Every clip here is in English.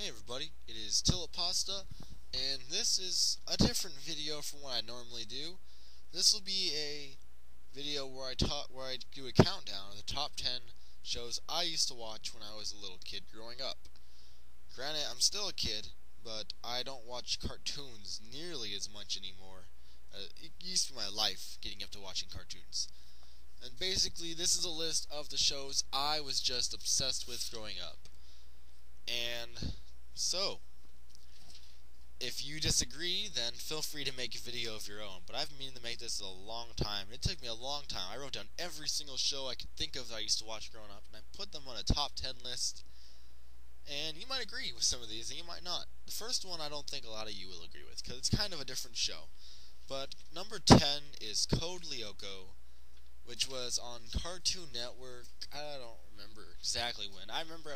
Hey everybody, it is Tilapasta, and this is a different video from what I normally do. This will be a video where I do a countdown of the top 10 shows I used to watch when I was a little kid growing up. Granted, I'm still a kid, but I don't watch cartoons nearly as much anymore. It used to be my life getting up to watching cartoons. And basically, this is a list of the shows I was just obsessed with growing up. And so, if you disagree, then feel free to make a video of your own. But I've been meaning to make this a long time. It took me a long time. I wrote down every single show I could think of that I used to watch growing up, and I put them on a top 10 list. And you might agree with some of these, and you might not. The first one I don't think a lot of you will agree with, because it's kind of a different show. But number 10 is Code Lyoko, which was on Cartoon Network. I don't remember exactly when. I remember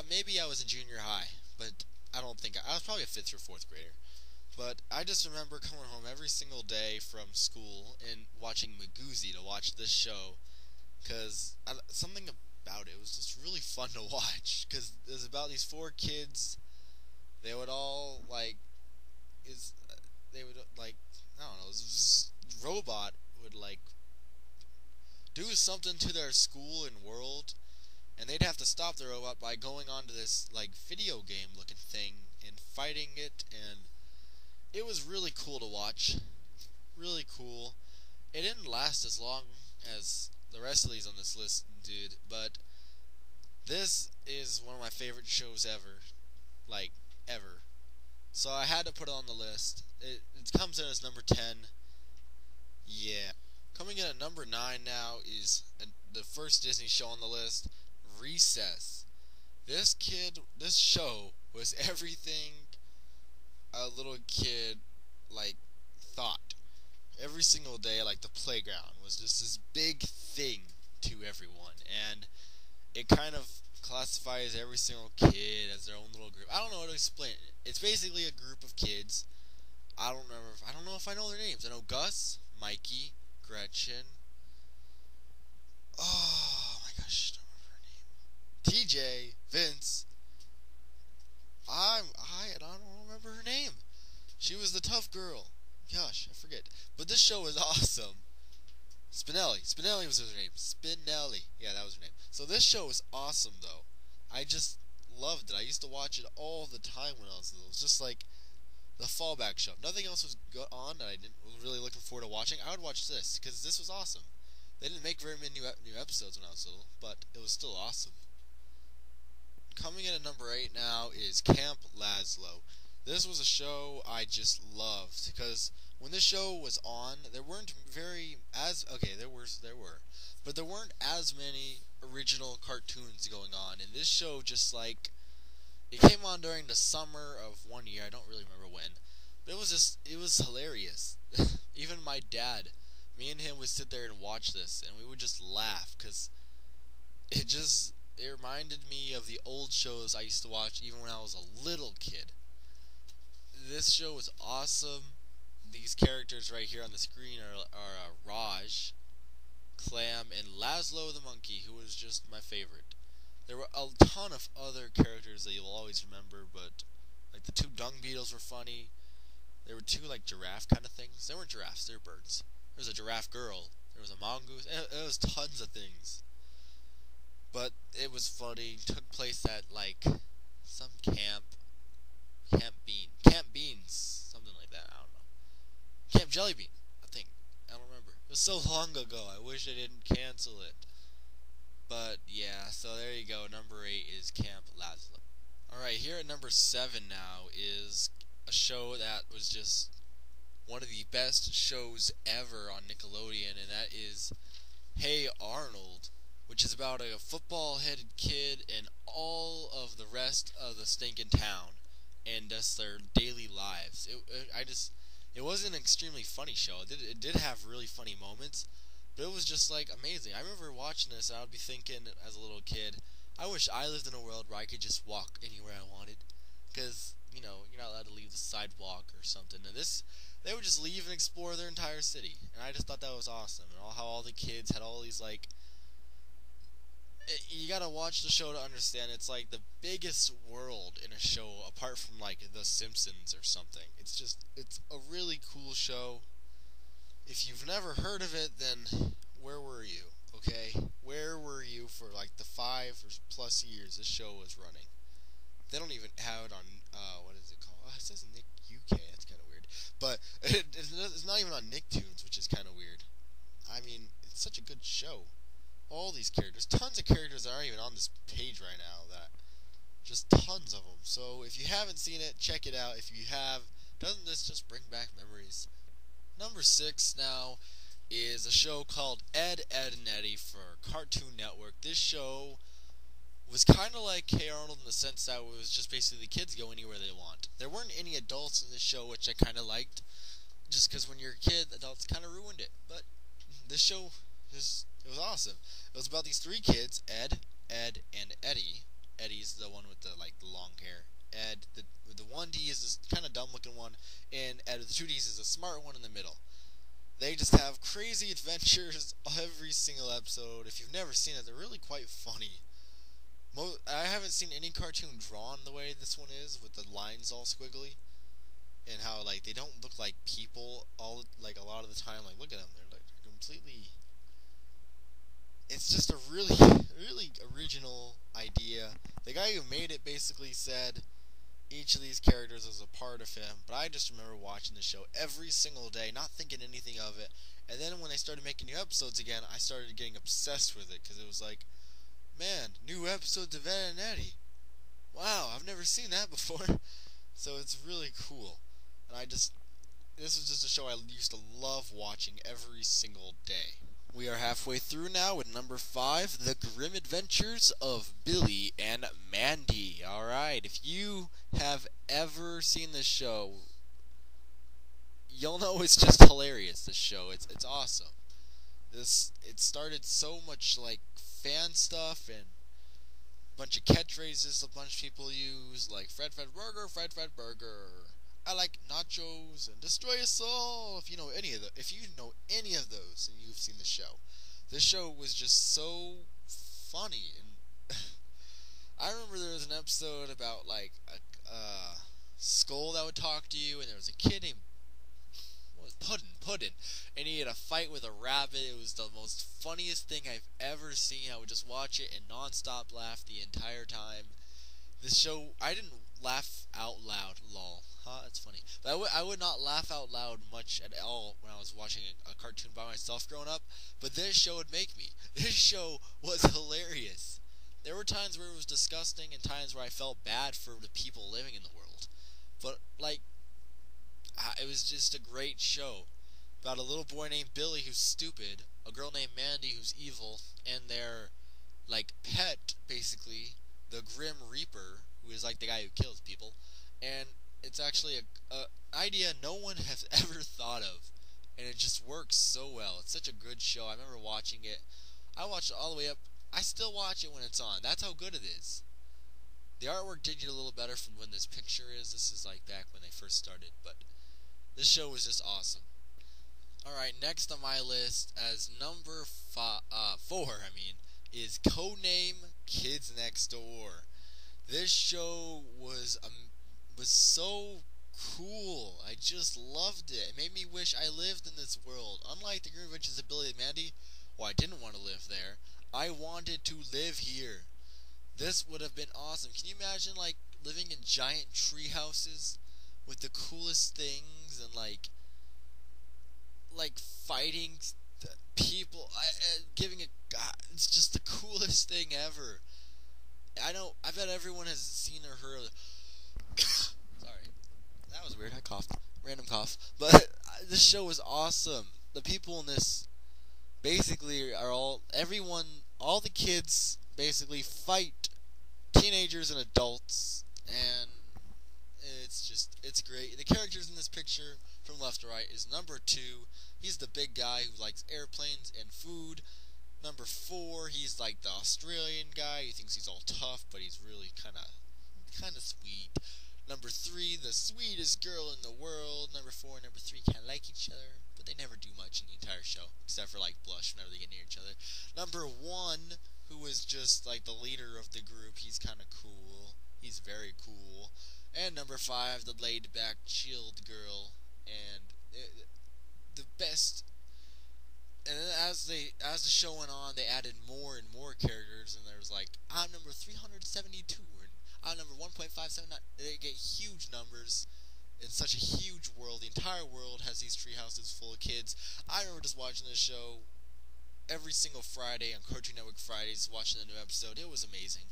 maybe I was in junior high, but I was probably a 5th or 4th grader. But I just remember coming home every single day from school and watching Magoozy to watch this show, because something about it was just really fun to watch, because it was about these 4 kids. They would all, this robot would, do something to their school and world, and they'd have to stop the robot by going onto this, video game looking thing and fighting it, and it was really cool to watch. Really cool. It didn't last as long as the rest of these on this list did, but this is one of my favorite shows ever. Ever. So I had to put it on the list. It comes in as number 10. Yeah. Coming in at number 9 now is the first Disney show on the list, Recess. This show was everything a little kid, thought. Every single day, the playground was just this big thing to everyone, and it kind of classifies every single kid as their own little group. I don't know how to explain it. It's basically a group of kids. I don't know if I know their names. I know Gus, Mikey, Gretchen. Oh my gosh, I don't remember her name. TJ, Vince. I don't remember her name. She was the tough girl. Gosh, I forget. But this show was awesome. Spinelli. Spinelli was her name. Spinelli. Yeah, that was her name. So this show was awesome, though. I just loved it. I used to watch it all the time when I was little. It was just like the fallback show. Nothing else was on that I was really looking forward to watching. I would watch this, because this was awesome. They didn't make very many new episodes when I was little, but it was still awesome. Coming in at number 8 now is Camp Lazlo. This was a show I just loved, because when this show was on, there weren't there were, but there weren't as many original cartoons going on, and this show just it came on during the summer of one year. I don't really remember when, but it was hilarious. Even my dad, me and him would sit there and watch this, and we would just laugh, because it reminded me of the old shows I used to watch even when I was a little kid. This show was awesome. These characters right here on the screen are Raj, Clam, and Laszlo the monkey, who was just my favorite. There were a ton of other characters that you'll always remember, but the 2 dung beetles were funny. There were 2 giraffe kind of things. They weren't giraffes, they were birds. There was a giraffe girl. There was a mongoose. It was tons of things. But it was funny. It took place at some Camp Beans, something like that. I don't know. Camp Jellybean, I think. I don't remember. It was so long ago. I wish they didn't cancel it. But yeah, so there you go. Number 8 is Camp Lazlo. Alright, here at number 7 now is a show that was just one of the best shows ever on Nickelodeon, and that is Hey Arnold, which is about a football-headed kid and all of the rest of the stinking town, and just their daily lives. It wasn't an extremely funny show. It did have really funny moments, but it was just amazing. I remember watching this, and I would be thinking as a little kid, I wish I lived in a world where I could just walk anywhere I wanted, because you're not allowed to leave the sidewalk or something. And they would just leave and explore their entire city, and I just thought that was awesome. And how all the kids had all these You gotta watch the show to understand. It's like the biggest world in a show, apart from like The Simpsons or something. It's a really cool show. If you've never heard of it, then where were you? Okay, where were you for like the 5 or plus years this show was running? They don't even have it on what is it called? It says Nick UK. That's kind of weird, but it's not even on Nicktoons, which is kind of weird. I mean, it's such a good show. All these characters, tons of characters that aren't even on this page right now. That just tons of them. So if you haven't seen it, check it out. If you have, doesn't this just bring back memories? Number 6 now is a show called Ed, Edd and Eddy for Cartoon Network. This show was kind of like Hey Arnold in the sense that it was just basically the kids go anywhere they want. There weren't any adults in this show, which I kind of liked, just because when you're a kid, adults kind of ruined it. But this show, it was awesome. It was about these 3 kids, Ed, Edd, and Eddy. Eddie's the one with the long hair. Ed, the 1D is this kind of dumb looking one, and Ed with the 2Ds is a smart one in the middle. They just have crazy adventures every single episode. If you've never seen it, they're really quite funny. I haven't seen any cartoon drawn the way this one is, with the lines all squiggly, and how like they don't look like people all like a lot of the time. Like look at them, they're like completely. It's just a really, really original idea. The guy who made it basically said each of these characters was a part of him, but I just remember watching the show every single day, not thinking anything of it. And then when they started making new episodes again, I started getting obsessed with it, because it was like, man, new episodes of Ed and Eddy. Wow, I've never seen that before. So it's really cool. And this was just a show I used to love watching every single day. We are halfway through now with number 5, The Grim Adventures of Billy and Mandy. Alright, if you have ever seen this show, you'll know it's just hilarious, this show. It's awesome. It started so much like fan stuff and a bunch of catchphrases a bunch of people use, like Fred Burger, Fred Burger. I like nachos and destroy us all. If you know any of those, and you've seen the show, this show was just so funny. And I remember there was an episode about like a skull that would talk to you, and there was a kid named Puddin, and he had a fight with a rabbit. It was the most funniest thing I've ever seen. I would just watch it and non-stop laugh the entire time. This show, I didn't laugh out loud, lol. That's funny. But I would not laugh out loud much at all when I was watching a cartoon by myself growing up, but this show would make me. This show was hilarious. There were times where it was disgusting and times where I felt bad for the people living in the world. But, like, it was just a great show. About a little boy named Billy who's stupid, a girl named Mandy who's evil, and their, like, pet, basically, the Grim Reaper, who is like the guy who kills people. And it's actually a idea no one has ever thought of, and it just works so well. It's such a good show. I remember watching it. I watched it all the way up. I still watch it when it's on. That's how good it is. The artwork did get a little better from when this picture is. This is like back when they first started, but this show was just awesome. Alright, next on my list as number 4, is Codename Kids Next Door. This show was so cool. I just loved it. It made me wish I lived in this world. Unlike the Grim Adventures of Billy and Mandy, well, I didn't want to live there. I wanted to live here. This would have been awesome. Can you imagine, like, living in giant tree houses with the coolest things and, like fighting people, giving it's just the coolest thing ever. I bet everyone has seen or heard. Sorry, that was weird. I coughed, random cough. But this show was awesome. The people in this basically are all the kids basically fight teenagers and adults, and it's great. The characters in this picture from left to right is number 2. He's the big guy who likes airplanes and food. Number 4, he's like the Australian guy. He thinks he's all tough, but he's really kind of sweet. Number 3, the sweetest girl in the world. Number 4 and number 3 kind of like each other, but they never do much in the entire show, except for like blush whenever they get near each other. Number 1, who was just like the leader of the group. He's kind of cool. He's very cool. And number 5, the laid-back, chilled girl. And the best. And then as the show went on, they added more and more characters, and there was like odd number 372 and odd number 1.579. They get huge numbers. It's such a huge world. The entire world has these tree houses full of kids. I remember just watching this show every single Friday on Cartoon Network Fridays, watching the new episode. It was amazing.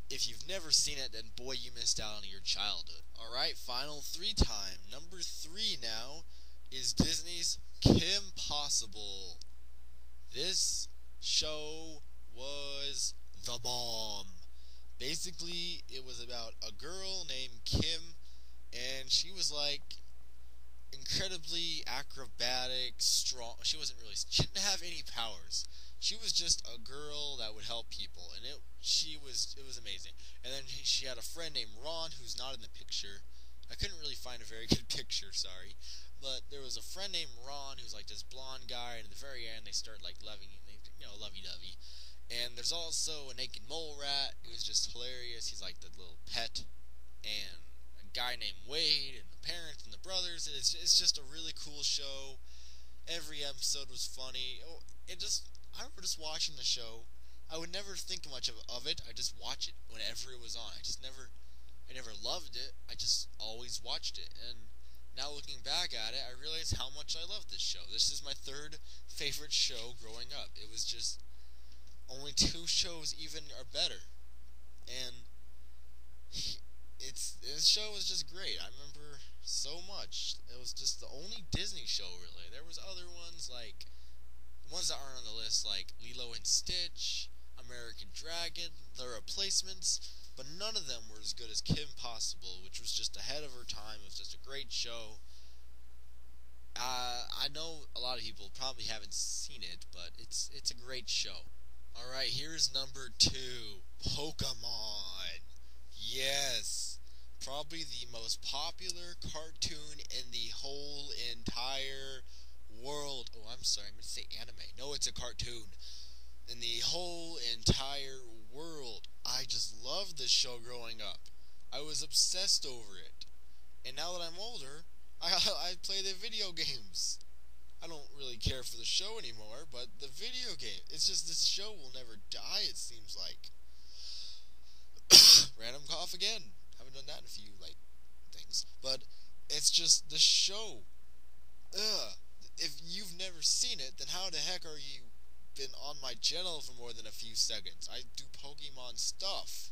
If you've never seen it, then boy, you missed out on your childhood. Alright, final 3 time. Number 3 now is Disney's Kim Possible. This show was the bomb. Basically, it was about a girl named Kim, and she was like incredibly acrobatic, strong. She didn't have any powers. She was just a girl that would help people, and it was amazing. And then she had a friend named Ron, who's not in the picture. I couldn't really find a very good picture, sorry. But there was a friend named Ron who's like this blonde guy, and at the very end they start like lovey-dovey. And there's also a naked mole rat who's just hilarious. He's like the little pet. And a guy named Wade, and the parents and the brothers. It's just a really cool show. Every episode was funny. I remember just watching the show. I would never think much of it. I just watch it whenever it was on. I never loved it. I just always watched it. And now looking back at it, I realize how much I loved this show. This is my 3rd favorite show growing up. It was just only 2 shows even are better. And this show was just great. I remember so much. It was just the only Disney show, really. There was other ones, like ones that aren't on the list, like Lilo and Stitch, American Dragon, The Replacements, but none of them were as good as Kim Possible, which was just ahead of her time. It was just a great show. I know a lot of people probably haven't seen it, but it's a great show. Alright, here's number 2, Pokemon. Yes, probably the most popular cartoon in the whole entire world. Oh, I'm sorry, I'm going to say anime. No, it's a cartoon. In the whole entire world. I just loved this show growing up. I was obsessed over it. And now that I'm older, I play the video games. I don't really care for the show anymore, but the video game, it's just this show will never die, it seems like. Random cough again. Haven't done that in a few, things. But it's just the show. If you've never seen it, then how the heck are you been on my channel for more than a few seconds? I do Pokemon stuff.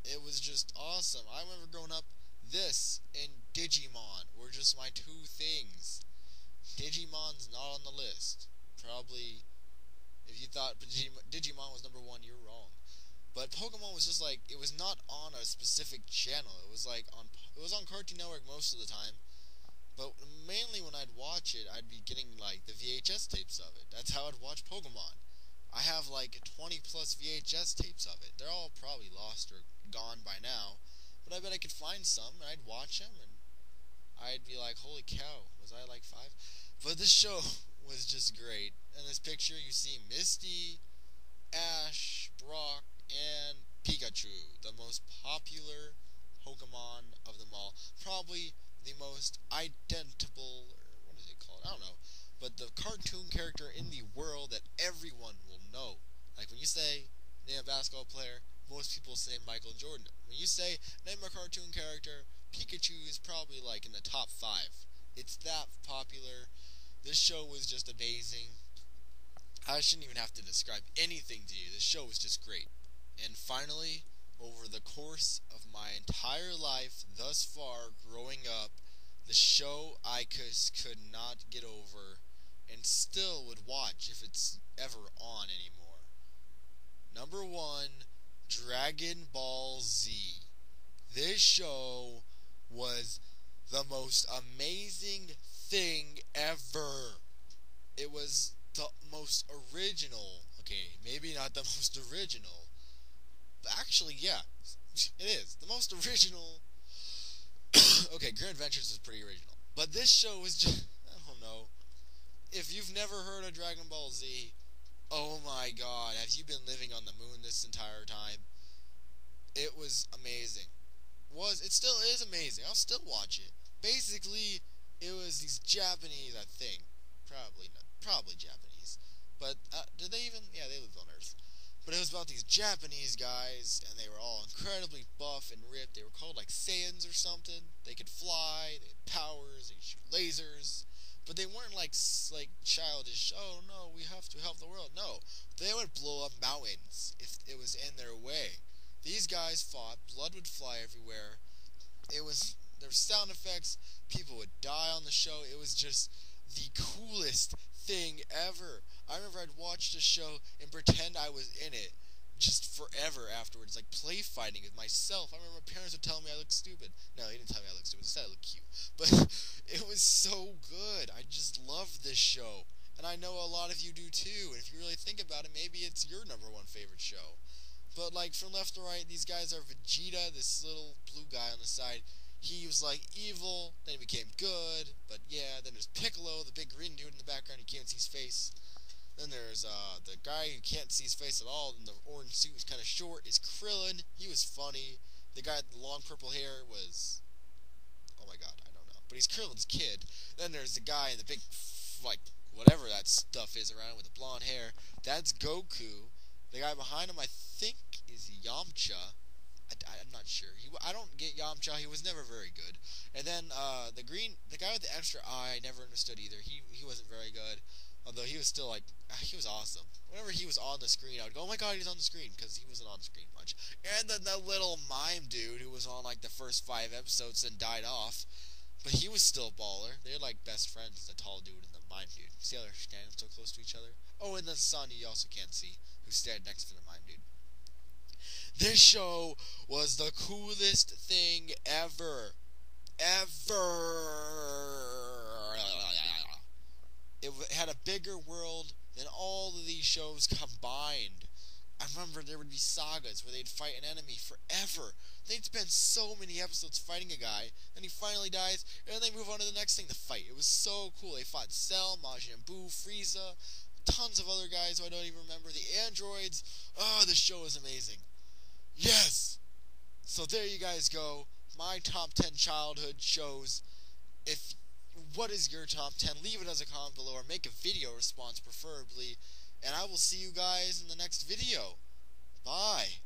It was just awesome. I remember growing up, this and Digimon were just my 2 things. Digimon's not on the list. Probably, if you thought Digimon was number 1, you're wrong. But Pokemon was just like, it was not on a specific channel. It was on Cartoon Network most of the time. But mainly when I'd watch it, I'd be getting the VHS tapes of it. That's how I'd watch Pokemon. I have 20 plus VHS tapes of it. They're all probably lost or gone by now. But I bet I could find some, and I'd watch them, and I'd be like, holy cow, was I 5? But this show was just great. In this picture, you see Misty, Ash, Brock, and Pikachu, the most popular Pokemon of them all. Probably the most identifiable, or what is it called? I don't know. But the cartoon character in the world that everyone will know. Like when you say, name a basketball player, most people say Michael Jordan. When you say, name a cartoon character, Pikachu is probably in the top 5. It's that popular. This show was just amazing. I shouldn't even have to describe anything to you. This show was just great. And finally, over the course of my entire life thus far growing up, the show I could not get over and still would watch if it's ever on anymore. Number 1, Dragon Ball Z. This show was the most amazing thing ever. It was the most original. Okay, maybe not the most original. But actually, yeah, it is. The most original. Okay, Grand Adventures is pretty original. But this show was just, I don't know. If you've never heard of Dragon Ball Z, Oh my god, have you been living on the moon this entire time? It was amazing. It still is amazing. I'll still watch it. Basically, it was these Japanese, I think. Probably not. Probably Japanese. But, did they even? Yeah, they lived on Earth. But it was about these Japanese guys, and they were all incredibly buff and ripped. They were called, like, Saiyans or something. They could fly, they had powers, they could shoot lasers. But they weren't, like childish, oh, no, we have to help the world. No, they would blow up mountains if it was in their way. These guys fought, blood would fly everywhere. There were sound effects, people would die on the show. It was just the coolest thing ever. I remember I'd watch the show and pretend I was in it just forever afterwards, like play fighting with myself. I remember my parents would tell me I looked stupid. No, he didn't tell me I looked stupid, instead I looked cute. But it was so good. I just loved this show. And I know a lot of you do too, and if you really think about it, maybe it's your #1 favorite show. But, like, from left to right, these guys are Vegeta, this little blue guy on the side. He was, like, evil, then he became good, but yeah, then there's Piccolo, the big green dude in the background, you can't see his face. Then there's, the guy who can't see his face at all, and the orange suit was kind of short, is Krillin. He was funny. The guy with the long purple hair was, oh my god, I don't know. But he's Krillin's kid. Then there's the guy in the big, like, whatever that stuff is around with the blonde hair. That's Goku. The guy behind him, I think, is Yamcha. I'm not sure. I don't get Yamcha. He was never very good. And then the guy with the extra eye, I never understood either. He wasn't very good. Although he was still like, he was awesome. Whenever he was on the screen, I would go, oh my god, he's on the screen, because he wasn't on the screen much. And then the little mime dude who was on like the first 5 episodes and died off. But he was still a baller. They're like best friends, the tall dude and the mime dude. See how they're standing so close to each other? Oh, and the son you also can't see, who's standing next to the mime dude. This show was the coolest thing ever. It had a bigger world than all of these shows combined. I remember there would be sagas where they'd fight an enemy forever. They'd spend so many episodes fighting a guy, and he finally dies, and then they move on to the next thing to fight. It was so cool. They fought Cell, Majin Buu, Frieza, tons of other guys who I don't even remember. The androids. Oh, this show is amazing. Yes! So there you guys go. My top 10 childhood shows. What is your top 10? Leave it as a comment below, or make a video response preferably. And I will see you guys in the next video. Bye.